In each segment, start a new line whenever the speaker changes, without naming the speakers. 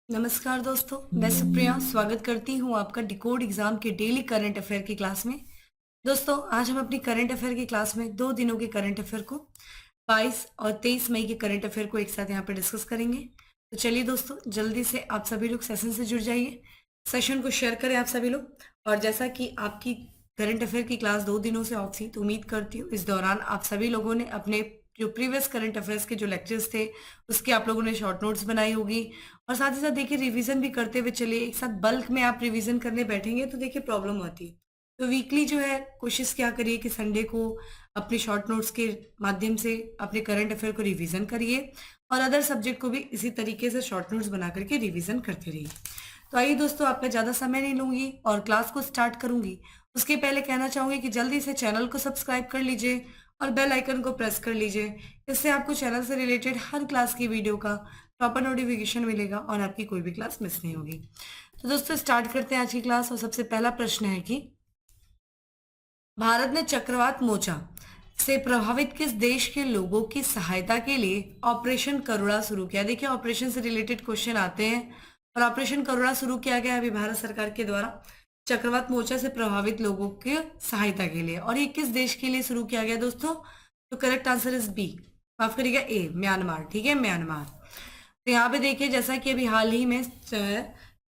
नमस्कार दोस्तों, मैं सुप्रिया स्वागत करती हूँ आपका डिकोड एग्जाम के डेली करंट अफेयर की क्लास में। दोस्तों, आज हम अपनी करंट अफेयर की क्लास में 2 दिनों के करंट अफेयर को 22 और 23 मई के करंट अफेयर को एक साथ यहाँ पे डिस्कस करेंगे। तो चलिए दोस्तों, जल्दी से आप सभी लोग सेशन से जुड़ जाइए, सेशन को शेयर करें आप सभी लोग। और जैसा कि आपकी करंट अफेयर की क्लास 2 दिनों से ऑफ थी, तो उम्मीद करती हूँ इस दौरान आप सभी लोगों ने अपने जो प्रीवियस करंट अफेयर्स के जो लेक्चर्स थे उसके आप लोगों ने शॉर्ट नोट्स बनाई होगी। और साथ ही साथ देखिए, रिवीजन भी करते हुए चलिए। एक साथ बल्क में आप रिवीजन करने बैठेंगे तो देखिए प्रॉब्लम होती है। तो वीकली जो है कोशिश क्या करिए कि संडे को अपने शॉर्ट नोट्स के माध्यम से अपने करंट अफेयर को रिवीजन करिए और अदर सब्जेक्ट को भी इसी तरीके से शॉर्ट नोट्स बना करके रिवीजन करते रहिए। तो आइए दोस्तों, आपका ज़्यादा समय नहीं लूंगी और क्लास को स्टार्ट करूंगी। उसके पहले कहना चाहूंगी कि जल्दी से चैनल को सब्सक्राइब कर लीजिए और बेल आइकन को प्रेस कर लीजिए। इससे आपको चैनल से रिलेटेड हर क्लास की वीडियो का प्रॉपर नोटिफिकेशन मिलेगा और आपकी कोई भी क्लास मिस नहीं होगी। तो दोस्तों, स्टार्ट करते हैं आज की क्लास। और सबसे पहला प्रश्न है कि भारत ने चक्रवात मोचा से प्रभावित किस देश के लोगों की सहायता के लिए ऑपरेशन करुणा शुरू किया। देखिए, ऑपरेशन से रिलेटेड क्वेश्चन आते हैं और ऑपरेशन करुणा शुरू किया गया अभी भारत सरकार के द्वारा चक्रवात मोर्चा से प्रभावित लोगों की सहायता के लिए। और ये किस देश के लिए शुरू किया गया दोस्तों? तो करेक्ट आंसर इज बी, माफ करिएगा ए, म्यांमार। ठीक है, म्यांमार। तो यहाँ पे देखिए, जैसा कि अभी हाल ही में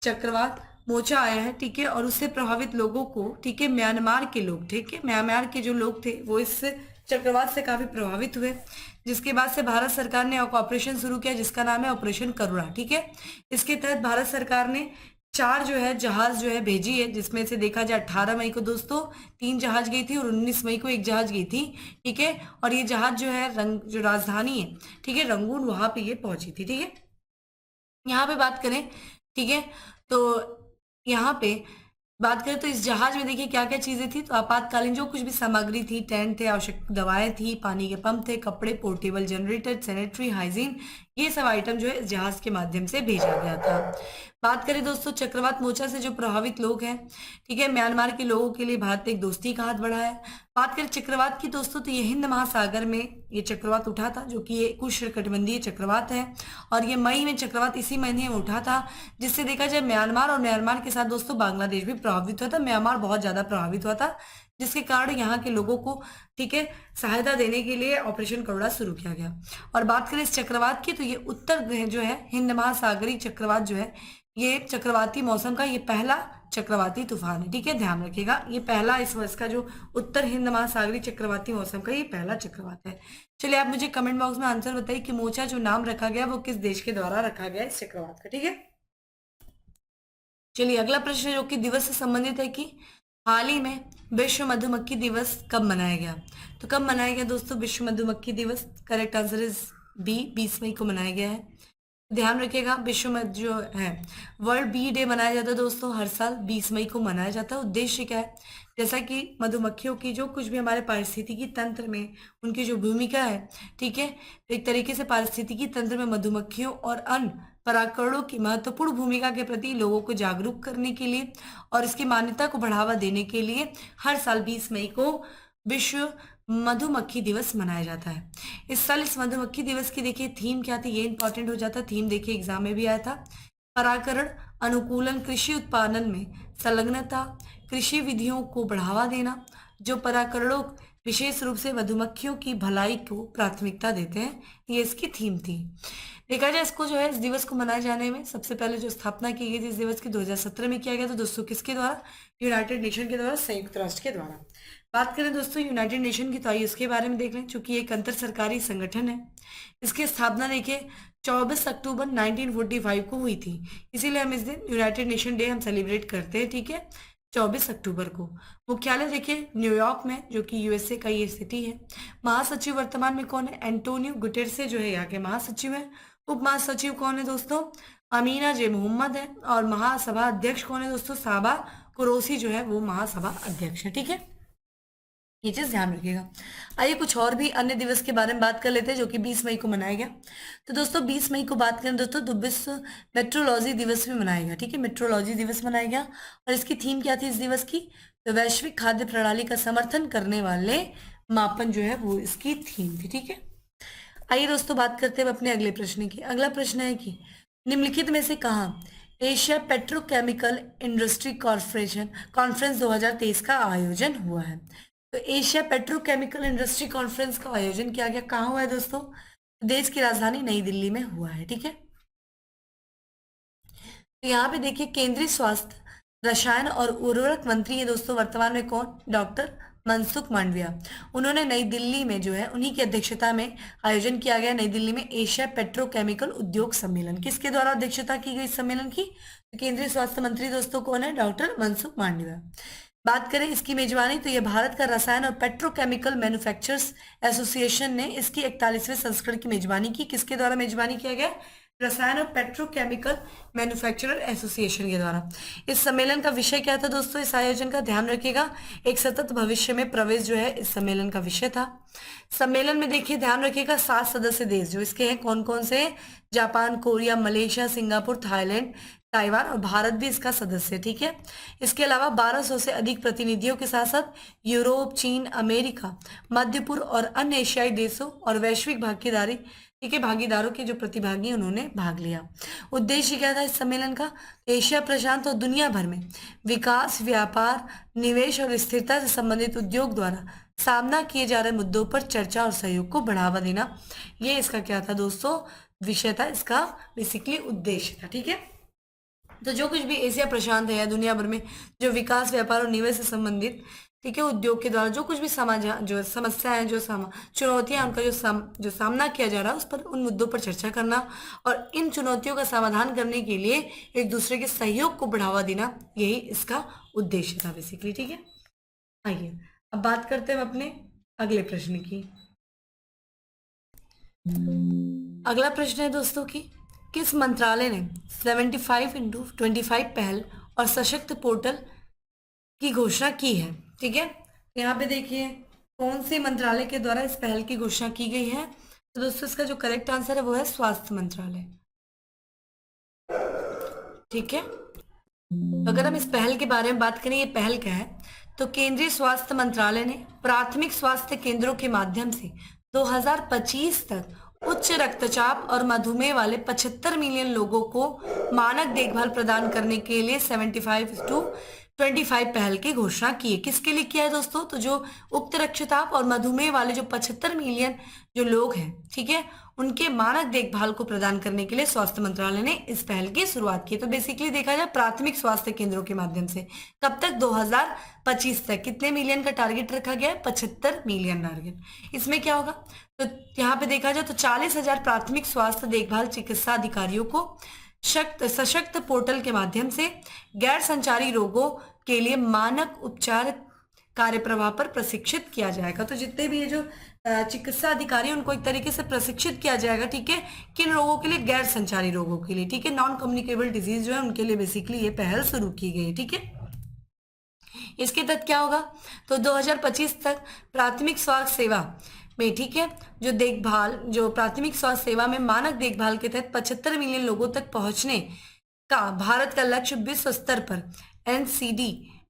चक्रवात मोचा आया है, ठीक है, और उससे प्रभावित लोगों को, ठीक है, म्यांमार के लोग, ठीक है, म्यांमार के जो लोग थे वो इस चक्रवात से काफी प्रभावित हुए, जिसके बाद से भारत सरकार ने एक ऑपरेशन शुरू किया जिसका नाम है ऑपरेशन करुणा। ठीक है, इसके तहत भारत सरकार ने 4 जो है जहाज जो है भेजी है, जिसमें से देखा जाए 18 मई को दोस्तों 3 जहाज गई थी और 19 मई को 1 जहाज गई थी। ठीक है, और ये जहाज जो है जो राजधानी है, ठीक है, रंगून, वहां पे ये पहुंची थी। ठीक है, यहाँ पे बात करें, ठीक है, तो यहाँ पे बात करें तो इस जहाज में देखिए क्या क्या चीजें थी। तो आपातकालीन जो कुछ भी सामग्री थी, टेंट थे, आवश्यक दवाएं थी, पानी के पंप थे, कपड़े, पोर्टेबल जनरेटर, सैनिटरी, हाइजीन, ये सब आइटम जो है इस जहाज के माध्यम से भेजा गया था। बात करें दोस्तों चक्रवात मोर्चा से जो प्रभावित लोग हैं, ठीक है, म्यांमार के लोगों के लिए भारत ने एक दोस्ती का हाथ बढ़ाया है। बात करें चक्रवात की दोस्तों, तो ये हिंद महासागर में ये चक्रवात उठा था, जो कि ये उष्णकटिबंधीय चक्रवात है और ये मई में चक्रवात इसी महीने में उठा था, जिससे देखा जाए म्यांमार और म्यांमार के साथ दोस्तों बांग्लादेश भी प्रभावित हुआ था। म्यांमार बहुत ज्यादा प्रभावित हुआ था, जिसके कारण यहाँ के लोगों को, ठीक है, सहायता देने के लिए ऑपरेशन करुणा शुरू किया गया। और बात करें इस चक्रवात की, तो ये उत्तर जो है हिंद महासागरीय चक्रवात जो है, ये चक्रवाती मौसम का ये पहला चक्रवाती तूफान है। ठीक है, ध्यान रखिएगा, ये पहला इस वर्ष का जो उत्तर हिंद महासागरीय चक्रवाती मौसम का ये पहला चक्रवात है। चलिए, आप मुझे कमेंट बॉक्स में आंसर बताइए कि मोचा जो नाम रखा गया वो किस देश के द्वारा रखा गया इस चक्रवात का। ठीक है, चलिए अगला प्रश्न जो कि दिवस से संबंधित है कि हाल ही में विश्व मधुमक्खी दिवस कब मनाया गया। तो कब मनाया गया दोस्तों विश्व मधुमक्खी दिवस? करेक्ट आंसर इज बी, 20 मई को मनाया गया है। ध्यान रखिएगा, विश्व में जो है वर्ल्ड बी डे मनाया जाता है दोस्तों, हर साल 20 मई को मनाया जाता है। उद्देश्य क्या है? जैसा कि मधुमक्खियों की जो कुछ भी हमारे पारिस्थितिकी तंत्र में उनकी जो भूमिका है, ठीक है, तो एक तरीके से पारिस्थितिकी तंत्र में मधुमक्खियों और अन्य परागकणों की महत्वपूर्ण भूमिका के प्रति लोगों को जागरूक करने के लिए और इसकी मान्यता को बढ़ावा देने के लिए हर साल 20 मई को विश्व मधुमक्खी दिवस मनाया जाता है। इस साल इस मधुमक्खी दिवस की देखिए थीम क्या थी, ये इंपॉर्टेंट हो जाता है। थीम देखिए एग्जाम में भी आया था, परागकण अनुकूलन, कृषि उत्पादन में संलग्नता, कृषि विधियों को बढ़ावा देना, जो परागकणों विशेष रूप से मधुमक्खियों की भलाई को प्राथमिकता देते हैं, ये इसकी थीम थी। देखा जाए इसको जो है इस दिवस को मनाए जाने में सबसे पहले जो स्थापना की गई थी इस दिवस की 2017 में किया गया था दोस्तों, किसके द्वारा? यूनाइटेड नेशन के द्वारा, संयुक्त राष्ट्र के द्वारा। बात करें दोस्तों यूनाइटेड नेशन की, तो आइए उसके बारे में देख लें, चूंकि एक अंतर सरकारी संगठन है। इसकी स्थापना देखिए 24 अक्टूबर 1945 को हुई थी, इसीलिए हम इस दिन यूनाइटेड नेशन डे हम सेलिब्रेट करते हैं। ठीक है, 24 अक्टूबर को। मुख्यालय देखिए न्यूयॉर्क में, जो कि यूएसए का ये सिटी है। महासचिव वर्तमान में कौन है? एंटोनियो गुटेरेस जो है यहाँ के महासचिव है। उप महासचिव कौन है दोस्तों? अमीना जे मोहम्मद है। और महासभा अध्यक्ष कौन है दोस्तों? साबा कुरैशी जो है वो महासभा अध्यक्ष है। ठीक है, ये चीज ध्यान रखिएगा। आइए कुछ और भी अन्य दिवस के बारे में बात कर लेते हैं जो कि 20 मई को मनाया गया। तो दोस्तों 20 मई को बात करें दोस्तों तो विश्व मेट्रोलॉजी दिवस भी मनाया गया। ठीक है, मेट्रोलॉजी दिवस मनाया गया और इसकी थीम क्या थी इस दिवस की? तो वैश्विक खाद्य प्रणाली का समर्थन करने वाले मापन जो है वो इसकी थीम थी। ठीक है, आइए दोस्तों बात करते हैं अपने अगले प्रश्न की। अगला प्रश्न है कि निम्नलिखित में से कहाँ Asia petrochemical industry corporation conference 2023 का आयोजन हुआ है? तो एशिया पेट्रोकेमिकल इंडस्ट्री कॉन्फ्रेंस का आयोजन किया गया, कहाँ हुआ है दोस्तों? देश की राजधानी नई दिल्ली में हुआ है। ठीक है, तो यहाँ पे देखिए केंद्रीय स्वास्थ्य, रसायन और उर्वरक मंत्री है दोस्तों वर्तमान में कौन? डॉक्टर मनसुख मांडविया। उन्होंने नई दिल्ली में जो है उन्हीं की अध्यक्षता में आयोजन किया गया नई दिल्ली में एशिया पेट्रोकेमिकल उद्योग सम्मेलन। किसके द्वारा अध्यक्षता की गई इस सम्मेलन की? तो केंद्रीय स्वास्थ्य मंत्री दोस्तों कौन है? डॉक्टर मनसुख मांडविया। बात करें इसकी मेजबानी, तो ये भारत का रसायन और पेट्रोकेमिकल मैन्युफैक्चरर्स एसोसिएशन ने इसकी 41वें संस्करण की मेजबानी की। किसके द्वारा मेजबानी किया गया? रसायन और पेट्रोकेमिकल मैन्युफैक्चरर एसोसिएशन के द्वारा। इस सम्मेलन का विषय क्या था दोस्तों? इस आयोजन का ध्यान रखिएगा, एक सतत भविष्य में प्रवेश जो है इस सम्मेलन का विषय था। सम्मेलन में देखिए ध्यान रखिएगा 7 सदस्य देश जो इसके हैं कौन कौन से? Japan, Korea, Malaysia, Singapore, Thailand, Taiwan और भारत भी इसका सदस्य। ठीक है, इसके अलावा 1200 से अधिक प्रतिनिधियों के साथ साथ यूरोप, चीन, अमेरिका, मध्य पूर्व और अन्य एशियाई देशों और वैश्विक भागीदारी, ठीक है, भागीदारों के जो प्रतिभागी उन्होंने भाग लिया। उद्देश्य क्या था इस सम्मेलन का? एशिया प्रशांत और दुनिया भर में विकास, व्यापार, निवेश और स्थिरता से संबंधित उद्योग द्वारा सामना किए जा रहे मुद्दों पर चर्चा और सहयोग को बढ़ावा देना, ये इसका क्या था दोस्तों? विषय था, इसका बेसिकली उद्देश्य था। ठीक है, तो जो कुछ भी एशिया प्रशांत है या दुनिया भर में जो विकास, व्यापार और निवेश से संबंधित, ठीक है, उद्योग के द्वारा जो कुछ भी समाज जो समस्याएं, जो चुनौतियां, उनका जो सामना किया जा रहा है उस पर, उन मुद्दों पर चर्चा करना और इन चुनौतियों का समाधान करने के लिए एक दूसरे के सहयोग को बढ़ावा देना, यही इसका उद्देश्य था बेसिकली। ठीक है, आइए अब बात करते हैं अपने अगले प्रश्न की। अगला प्रश्न है दोस्तों की किस मंत्रालय ने 75x25 पहल और सशक्त पोर्टल की घोषणा की है? ठीक है, यहाँ पे देखिए कौन से मंत्रालय के द्वारा इस पहल की घोषणा की गई है? तो दोस्तों इसका जो करेक्ट आंसर है वो है स्वास्थ्य मंत्रालय। ठीक है, तो अगर हम इस पहल के बारे में बात करें, ये पहल क्या है? तो केंद्रीय स्वास्थ्य मंत्रालय ने प्राथमिक स्वास्थ्य केंद्रों के माध्यम से 2025 तक उच्च रक्तचाप और मधुमेह वाले 75 मिलियन लोगों को मानक देखभाल प्रदान करने के लिए 75x25 पहल की घोषणा की है। किसके लिए किया है दोस्तों? तो जो उच्च रक्तचाप और मधुमेह वाले जो 75 मिलियन जो लोग हैं, ठीक है, उनके मानक देखभाल को प्रदान करने के लिए स्वास्थ्य मंत्रालय ने इस पहल की शुरुआत की। तो बेसिकली देखा जाए प्राथमिक स्वास्थ्य केंद्रों के माध्यम से कब तक? 2025 तक। कितने मिलियन का टारगेट रखा गया है? 75 मिलियन टारगेट। इसमें क्या होगा? तो यहाँ पे देखा जाए तो 40,000 प्राथमिक स्वास्थ्य देखभाल चिकित्सा अधिकारियों को सशक्त पोर्टल के माध्यम से गैर संचारी रोगों के लिए मानक उपचार कार्यप्रवाह पर प्रशिक्षित किया जाएगा। तो जितने भी ये जो चिकित्सा अधिकारी उनको एक तरीके से प्रशिक्षित किया जाएगा। ठीक है, किन रोगों के लिए? गैर संचारी रोगों के लिए। ठीक है, नॉन कम्युनिकेबल डिजीज जो है उनके लिए बेसिकली ये पहल शुरू की गई है। ठीक है, इसके तहत क्या होगा? तो 2025 तक प्राथमिक स्वास्थ्य सेवा में, ठीक है, जो देखभाल, जो प्राथमिक स्वास्थ्य सेवा में मानक देखभाल के तहत 75 मिलियन लोगों तक पहुंचने का भारत का लक्ष्य विश्व स्तर पर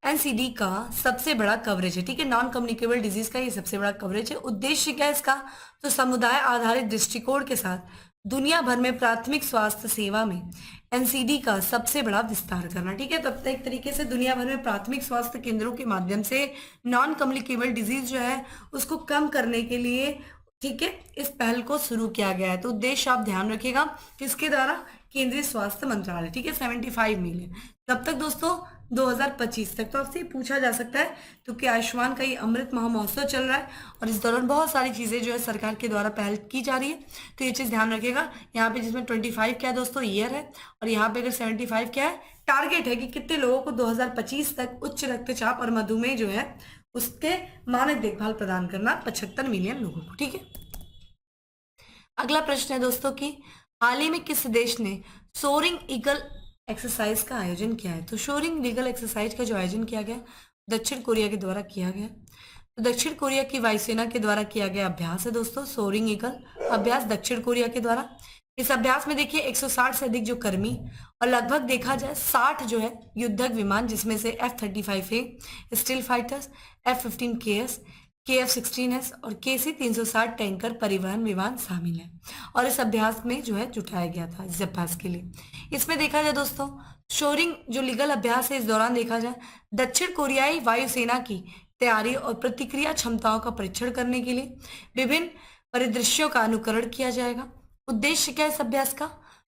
एनसीडी का सबसे बड़ा कवरेज है। ठीक है, नॉन कम्युनिकेबल डिजीज का ये सबसे बड़ा कवरेज है। उद्देश्य क्या है इसका? तो समुदाय आधारित दृष्टिकोण के साथ दुनिया भर में प्राथमिक स्वास्थ्य सेवा में एनसीडी का सबसे बड़ा विस्तार करना। ठीक है, तब तक एक तरीके से दुनिया भर में प्राथमिक स्वास्थ्य केंद्रों के माध्यम से नॉन कम्युनिकेबल डिजीज जो है उसको कम करने के लिए, ठीक है, इस पहल को शुरू किया गया है। तो उद्देश्य आप ध्यान रखिएगा किसके द्वारा? केंद्रीय स्वास्थ्य मंत्रालय। ठीक है, 75 मिलियन। तब तक दोस्तों 2025 तक। तो आपसे पूछा जा सकता है तो कि आयुष्मान का ये अमृत महोत्सव चल रहा है और इस दौरान बहुत सारी चीजें जो है सरकार के द्वारा पहल की जा रही है। तो ये चीज ध्यान रखिएगा। यहाँ पे जिसमें 25 क्या है दोस्तों? ईयर है, और यहाँ पे अगर 75 क्या है? टारगेट है कि कितने लोगों को 2025 तक उच्च रक्तचाप और मधुमेह जो है उसके मानक देखभाल प्रदान करना 75 मिलियन लोगों को। ठीक है, अगला प्रश्न है दोस्तों की हाल ही में किस देश ने सोरिंग ईगल एक्सरसाइज का आयोजन किया है? तो सोरिंग ईगल एक्सरसाइज का जो आयोजन किया गया दक्षिण कोरिया के द्वारा किया गया। तो दक्षिण कोरिया की वायुसेना के द्वारा किया गया अभ्यास है दोस्तों सोरिंग ईगल अभ्यास दक्षिण कोरिया के द्वारा। इस अभ्यास में देखिए 160 से अधिक जो कर्मी और लगभग देखा जाए 60 जो है युद्धक विमान, जिसमें से F-35A steel fighters, F-15KS KF-16S और KC-360 टैंकर परिवहन विमान शामिल है और इस अभ्यास में जो है जुटाया गया था इस अभ्यास के लिए। इसमें देखा जाए दोस्तों, शोरिंग जो लीगल अभ्यास है, इस दौरान देखा जाए दक्षिण कोरियाई वायुसेना की तैयारी और प्रतिक्रिया क्षमताओं का परीक्षण करने के लिए विभिन्न परिदृश्यों का अनुकरण किया जाएगा। उद्देश्य क्या है इस अभ्यास का?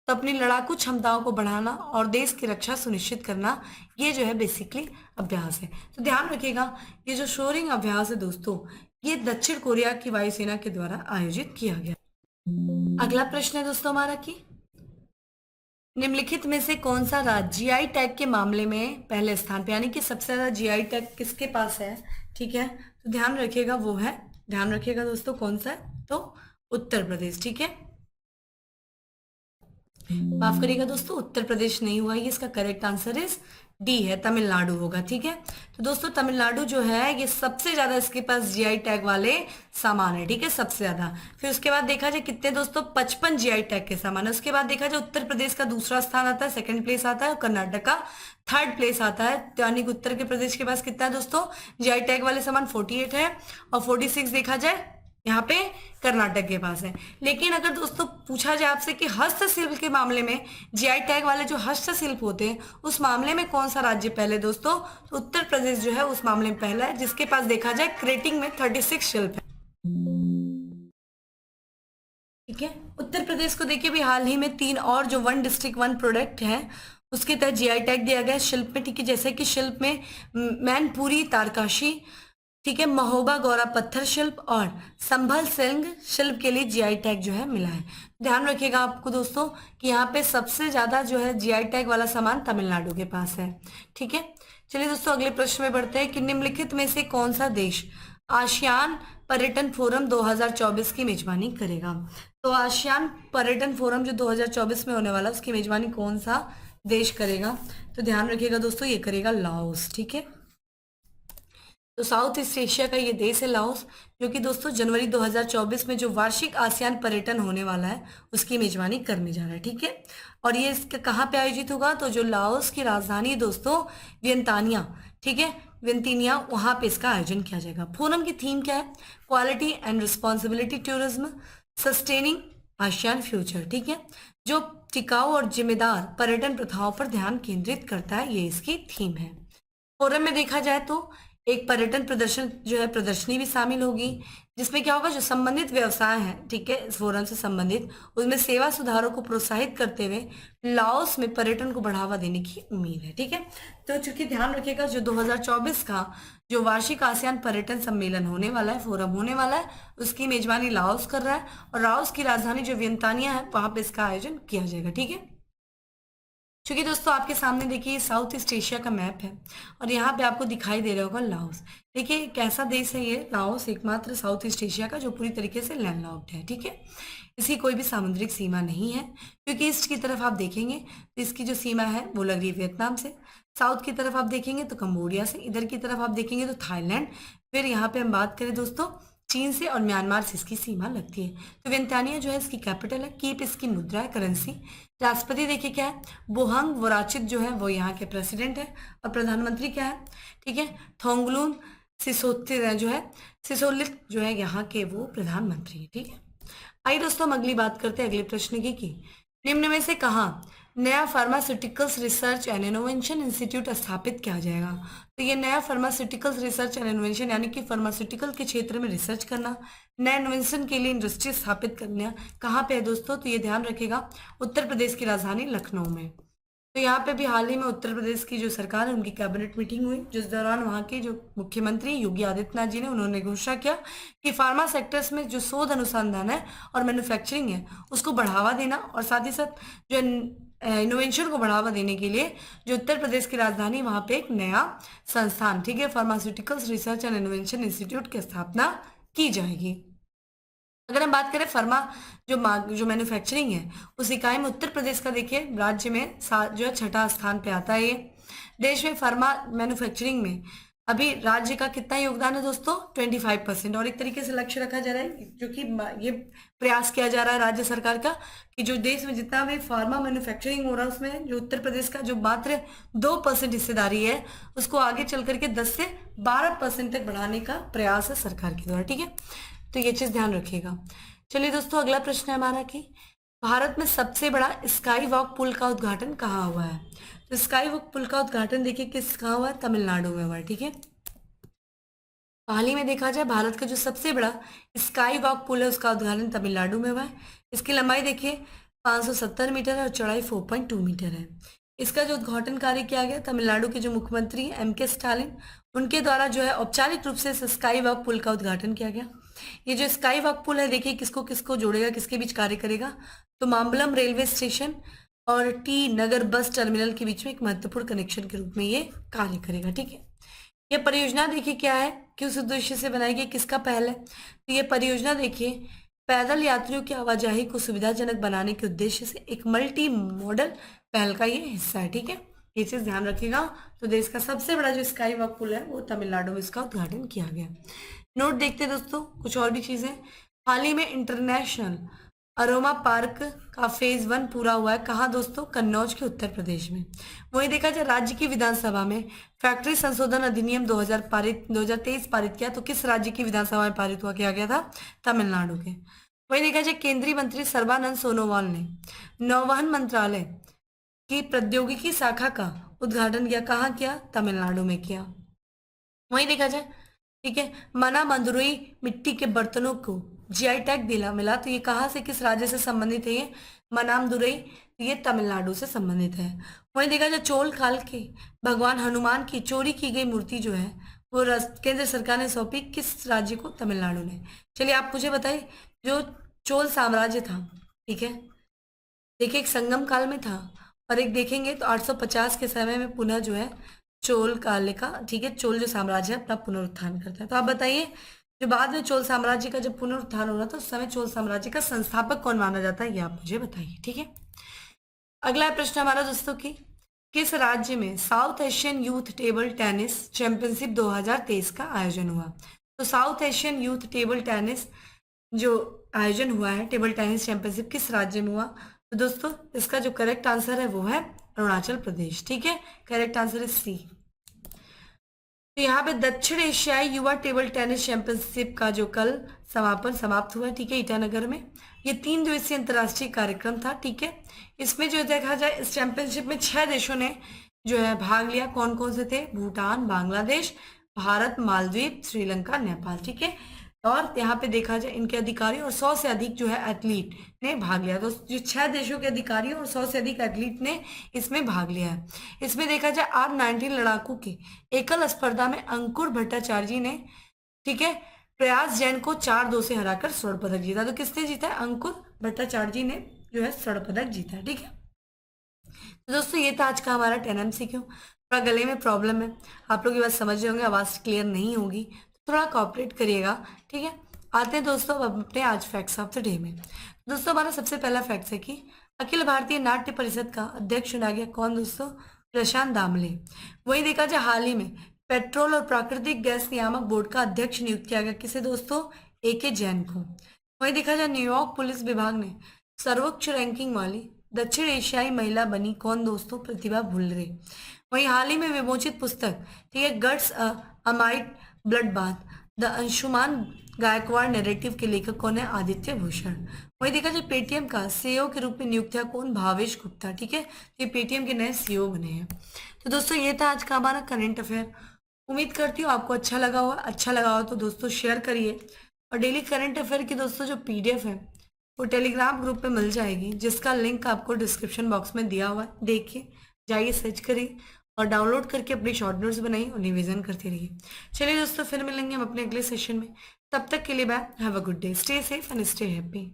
तो अपनी लड़ाकू क्षमताओं को बढ़ाना और देश की रक्षा सुनिश्चित करना, ये जो है बेसिकली अभ्यास है। तो ध्यान रखिएगा, ये जो शोरिंग अभ्यास है दोस्तों, ये दक्षिण कोरिया की वायुसेना के द्वारा आयोजित किया गया। अगला प्रश्न है दोस्तों हमारा कि निम्नलिखित में से कौन सा राज्य जीआई टैग के मामले में पहले स्थान पे, यानी कि सबसे ज्यादा जीआई टैग किसके पास है? ठीक है, तो ध्यान रखिएगा वो है, ध्यान रखिएगा दोस्तों कौन सा है? तो उत्तर प्रदेश। ठीक है, माफ करिएगा दोस्तों, उत्तर प्रदेश नहीं हुआ, ये इसका करेक्ट आंसर इज डी है, तमिलनाडु होगा। ठीक है, तो दोस्तों तमिलनाडु जो है ये सबसे ज्यादा इसके पास जीआई टैग वाले सामान है। ठीक है, सबसे ज्यादा। फिर उसके बाद देखा जाए कितने दोस्तों, 55 जीआई टैग के सामान है। उसके बाद देखा जाए उत्तर प्रदेश का दूसरा स्थान आता है, सेकंड प्लेस आता है, और कर्नाटक का थर्ड प्लेस आता है। यानी कि उत्तर के प्रदेश के पास कितना है दोस्तों जीआई टैग वाले सामान? 48 है, और 46 देखा जाए यहाँ पे कर्नाटक के पास है। लेकिन अगर दोस्तों पूछा जाए आपसे कि हस्तशिल्प के मामले में जीआई टैग वाले जो हस्तशिल्प होते हैं उस मामले में कौन सा राज्य पहले दोस्तों, तो उत्तर प्रदेश जो है उस मामले में पहला है, जिसके पास देखा जाए क्रेटिंग में 36 शिल्प है। ठीक है, उत्तर प्रदेश को देखिए भी हाल ही में 3 और जो 1 डिस्ट्रिक्ट 1 प्रोडक्ट है उसके तहत जीआई टैग दिया गया शिल्प में। ठीक है, जैसे कि शिल्प में मैनपुरी तारकाशी, ठीक है, महोबा गौरा पत्थर शिल्प और संभल सिंह शिल्प के लिए जीआई टैग जो है मिला है। ध्यान रखिएगा आपको दोस्तों कि यहाँ पे सबसे ज्यादा जो है जीआई टैग वाला सामान तमिलनाडु के पास है। ठीक है, चलिए दोस्तों अगले प्रश्न में बढ़ते हैं कि निम्नलिखित में से कौन सा देश आसियान पर्यटन फोरम 2024 की मेजबानी करेगा? तो आसियान पर्यटन फोरम जो 2024 में होने वाला उसकी मेजबानी कौन सा देश करेगा? तो ध्यान रखिएगा दोस्तों ये करेगा लाओस। ठीक है, तो साउथ ईस्ट एशिया का ये देश है लाओस, जो कि दोस्तों जनवरी 2024 में जो वार्षिक आसियान पर्यटन होने वाला है उसकी मेजबानी करने जा रहा है। ठीक है, और ये इसका कहाँ पे आयोजित होगा? तो जो लाओस की राजधानी दोस्तों वियंतानिया, ठीक है, वियंतिनिया, वहां पे इसका आयोजन किया जाएगा। फोरम की थीम क्या है? Quality and responsibility tourism sustaining ASEAN future. ठीक है, जो टिकाऊ और जिम्मेदार पर्यटन प्रथाओं पर ध्यान केंद्रित करता है, ये इसकी थीम है। फोरम में देखा जाए तो एक पर्यटन प्रदर्शन जो है प्रदर्शनी भी शामिल होगी, जिसमें क्या होगा, जो संबंधित व्यवसाय हैं, ठीक है, इस फोरम से संबंधित, उसमें सेवा सुधारों को प्रोत्साहित करते हुए लाओस में पर्यटन को बढ़ावा देने की उम्मीद है। ठीक है, तो चूंकि ध्यान रखिएगा जो 2024 का जो वार्षिक आसियान पर्यटन सम्मेलन होने वाला है, फोरम होने वाला है, उसकी मेजबानी लाओस कर रहा है, और लाओस की राजधानी जो वियंतानिया है वहां पे इसका आयोजन किया जाएगा। ठीक है, चूंकि दोस्तों आपके सामने देखिए साउथ ईस्ट एशिया का मैप है और यहाँ पे आपको दिखाई दे रहा होगा लाओस। देखिए कैसा देश है ये लाओस, एकमात्र साउथ ईस्ट एशिया का जो पूरी तरीके से लैंडलॉक्ड है। ठीक है, इसकी कोई भी सामुद्रिक सीमा नहीं है, क्योंकि ईस्ट की तरफ आप देखेंगे तो इसकी जो सीमा है वो लग रही है वियतनाम से, साउथ की तरफ आप देखेंगे तो कंबोडिया से, इधर की तरफ आप देखेंगे तो थाईलैंड, फिर यहाँ पे हम बात करें दोस्तों चीन से और म्यांमार से इसकी सीमा लगती है। तो वियंतानिया जो है इसकी कैपिटल है, कीप इसकी मुद्रा है, करेंसी। राष्ट्रपति देखिए क्या है, बोहंग वोराचित जो है वो यहाँ के प्रेसिडेंट है, और प्रधानमंत्री क्या है, ठीक है, थोंगलून सिसोलित जो है यहाँ के वो प्रधानमंत्री है। ठीक है, आइए दोस्तों हम अगली बात करते हैं अगले प्रश्न की कि निम्न में से कहाँ नया pharmaceuticals research and innovation institute स्थापित किया जाएगा? तो ये नया फार्मास्यूटिकल्स रिसर्च एंड इनोवेशन यानी कि फार्मास्यूटिकल के क्षेत्र में रिसर्च करना, नया इनोवेशन के लिए इंडस्ट्री स्थापित करना कहाँ पे है दोस्तों? तो ये ध्यान रखेगा उत्तर प्रदेश की राजधानी लखनऊ में। तो यहाँ पे भी हाल ही में उत्तर प्रदेश की जो सरकार है उनकी कैबिनेट मीटिंग हुई, जिस दौरान वहाँ के जो मुख्यमंत्री योगी आदित्यनाथ जी ने उन्होंने घोषणा किया कि फार्मा सेक्टर्स में जो शोध अनुसंधान है और मैन्युफैक्चरिंग है उसको बढ़ावा देना, और साथ ही साथ जो इनोवेशन को बढ़ावा देने के लिए जो उत्तर प्रदेश की राजधानी वहाँ पे एक नया संस्थान, ठीक है, pharmaceuticals research and innovation institute की स्थापना की जाएगी। अगर हम बात करें फार्मा जो मैन्युफैक्चरिंग है उस इकाई में उत्तर प्रदेश का देखिए राज्य में जो है 6ठा स्थान पे आता है। ये देश में फार्मा मैन्युफैक्चरिंग में अभी राज्य का कितना योगदान है दोस्तों? 25%। और एक तरीके से लक्ष्य रखा जा रहा है, जो कि ये प्रयास किया जा रहा है राज्य सरकार का, कि जो देश में जितना भी फार्मा मैन्युफैक्चरिंग हो रहा है उसमें जो उत्तर प्रदेश का जो मात्र 2% हिस्सेदारी है, उसको आगे चल करके 10 से 12% तक बढ़ाने का प्रयास है सरकार के द्वारा। ठीक है, तो ये चीज ध्यान रखिएगा। चलिए दोस्तों, अगला प्रश्न है हमारा कि भारत में सबसे बड़ा स्काई वॉक पुल का उद्घाटन कहाँ हुआ है? तो स्काई वॉक पुल का उद्घाटन देखिए कहाँ हुआ है? तमिलनाडु में हुआ है। ठीक है, हाल ही में देखा जाए भारत का जो सबसे बड़ा स्काई वॉक पुल है उसका उद्घाटन तमिलनाडु में हुआ है। इसकी लंबाई देखिए 570 मीटर है और चौड़ाई 4.2 मीटर है। इसका जो उद्घाटन कार्य किया गया, तमिलनाडु के जो मुख्यमंत्री एम.के. स्टालिन, उनके द्वारा जो है औपचारिक रूप से इस स्काई वॉक पुल का उद्घाटन किया गया। ये जो स्काई वॉक पुल है देखिए किसको किसको जोड़ेगा, किसके बीच कार्य करेगा? तो माम्बलम रेलवे स्टेशन और टी नगर बस टर्मिनल के बीच में एक महत्वपूर्ण कनेक्शन के रूप में ये कार्य करेगा। ठीक है, यह परियोजना देखिए क्या है, किस उद्देश्य से बनाई गई, किसका पहल है? तो ये परियोजना देखिए पैदल यात्रियों की आवाजाही को सुविधाजनक बनाने के उद्देश्य से एक मल्टी मॉडल पहल का ये हिस्सा है। ठीक है, ये चीज ध्यान रखिएगा। तो देश का सबसे बड़ा जो स्काई वॉक पुल है वो तमिलनाडु में इसका उद्घाटन किया गया। नोट देखते हैं दोस्तों कुछ और भी चीजें। हाल ही में इंटरनेशनल अरोमा पार्क का फेज 1 पूरा हुआ है। कहाँ दोस्तों? कन्नौज के उत्तर प्रदेश में। वहीं देखा जाए राज्य की विधानसभा में फैक्ट्री संशोधन अधिनियम 2023 पारित किया, तो किस राज्य की विधानसभा में पारित हुआ किया गया था? तमिलनाडु के। वहीं देखा जाए केंद्रीय मंत्री सर्बानंद सोनोवाल ने नौवहन मंत्रालय की प्रौद्योगिकी शाखा का उद्घाटन किया। कहाँ किया? तमिलनाडु में किया। वहीं देखा जाए, ठीक है, मना मंदुरई मिट्टी के बर्तनों को जीआई टैग दिला मिला, तो ये कहाँ से, किस राज्य से संबंधित है? ये मनामदुरई, ये तमिलनाडु से संबंधित है। वहीं देखा जाए चोल काल के भगवान हनुमान की चोरी की गई मूर्ति जो है वो केंद्र सरकार ने सौंपी, किस राज्य को? तमिलनाडु ने। चलिए आप मुझे बताइए, जो चोल साम्राज्य था, ठीक है, देखिए एक संगम काल में था और एक देखेंगे तो 850 के समय में पुनः जो है चोल काल का, ठीक है, चोल जो साम्राज्य है अपना पुनरुत्थान करता है। तो आप बताइए, जो बाद में चोल साम्राज्य का जब पुनरुत्थान हो रहा था उस समय चोल साम्राज्य का संस्थापक कौन माना जाता है, ये आप मुझे बताइए। ठीक है, अगला प्रश्न हमारा दोस्तों की, किस राज्य में south Asian youth table tennis championship 2023 का आयोजन हुआ? तो south Asian youth table tennis जो आयोजन हुआ है, टेबल टेनिस चैंपियनशिप, किस राज्य में हुआ? तो दोस्तों इसका जो करेक्ट आंसर है वो है अरुणाचल प्रदेश। ठीक है, करेक्ट आंसर है सी। तो यहाँ पे दक्षिण एशियाई युवा टेबल टेनिस चैंपियनशिप का जो कल समाप्त हुआ, ठीक है, ईटानगर में। ये 3 दिवसीय अंतर्राष्ट्रीय कार्यक्रम था। ठीक है, इसमें जो देखा जाए इस चैंपियनशिप में 6 देशों ने जो है भाग लिया। कौन कौन से थे? भूटान, बांग्लादेश, भारत, मालदीव, श्रीलंका, नेपाल। ठीक है, और यहाँ पे देखा जाए इनके अधिकारी और 100 से अधिक जो है एथलीट ने भाग लिया। तो जो 6 देशों के अधिकारी और 100 से अधिक एथलीट ने इसमें भाग लिया है। इसमें देखा जाए R19 लड़ाकू के एकल स्पर्धा में अंकुर भट्टाचार्य ने, ठीक है, प्रयास जैन को 4-2 से हराकर स्वर्ण पदक जीता। तो किसने जीता है? अंकुर भट्टाचार्य ने जो है स्वर्ण पदक जीता है। ठीक है, तो दोस्तों ये था आज का हमारा 10 MCQ। थोड़ा गले में प्रॉब्लम है, आप लोग ये बात समझ रहे होंगे, आवाज क्लियर नहीं होगी, थोड़ा कोऑपरेट करिएगा। ठीक है, आते हैं दोस्तों अपने आज फैक्ट्स ऑफ द डे में। दोस्तों हमारा सबसे पहला फैक्ट है कि अखिल भारतीय नाट्य परिषद का अध्यक्ष चुना गया। कौन दोस्तों? प्रशांत दामले। वही देखा जाए हाल ही में पेट्रोल और प्राकृतिक गैस नियामक बोर्ड का अध्यक्ष नियुक्त किया गया। किसे दोस्तों? A.K. जैन को। वही देखा जाए न्यूयॉर्क पुलिस विभाग ने सर्वोच्च रैंकिंग वाली दक्षिण एशियाई महिला बनी। कौन दोस्तों? प्रतिभा भुल्लरे। वही हाल ही में विमोचित पुस्तक, ठीक है, guts amidst blood bath, the Anshuman Gaekwad narrative के लेखक कौन है? आदित्य भूषण। वही देखा जाए पेटीएम का सीईओ के रूप में नियुक्त किया। कौन? भावेश गुप्ता। ठीक है, ये पेटीएम के नए सीईओ बने हैं। तो दोस्तों ये था आज का हमारा करंट अफेयर। उम्मीद करती हूँ आपको अच्छा लगा हो तो दोस्तों शेयर करिए। और डेली करंट अफेयर की दोस्तों जो PDF है वो टेलीग्राम ग्रुप पे मिल जाएगी, जिसका लिंक आपको डिस्क्रिप्शन बॉक्स में दिया हुआ है। देखिए, जाइए, सर्च करिए और डाउनलोड करके अपनी शॉर्ट नोट्स बनाइए और रिवीजन करते रहिए। चलिए दोस्तों फिर मिलेंगे हम अपने अगले सेशन में। तब तक के लिए bye, have a good day, stay safe and stay happy.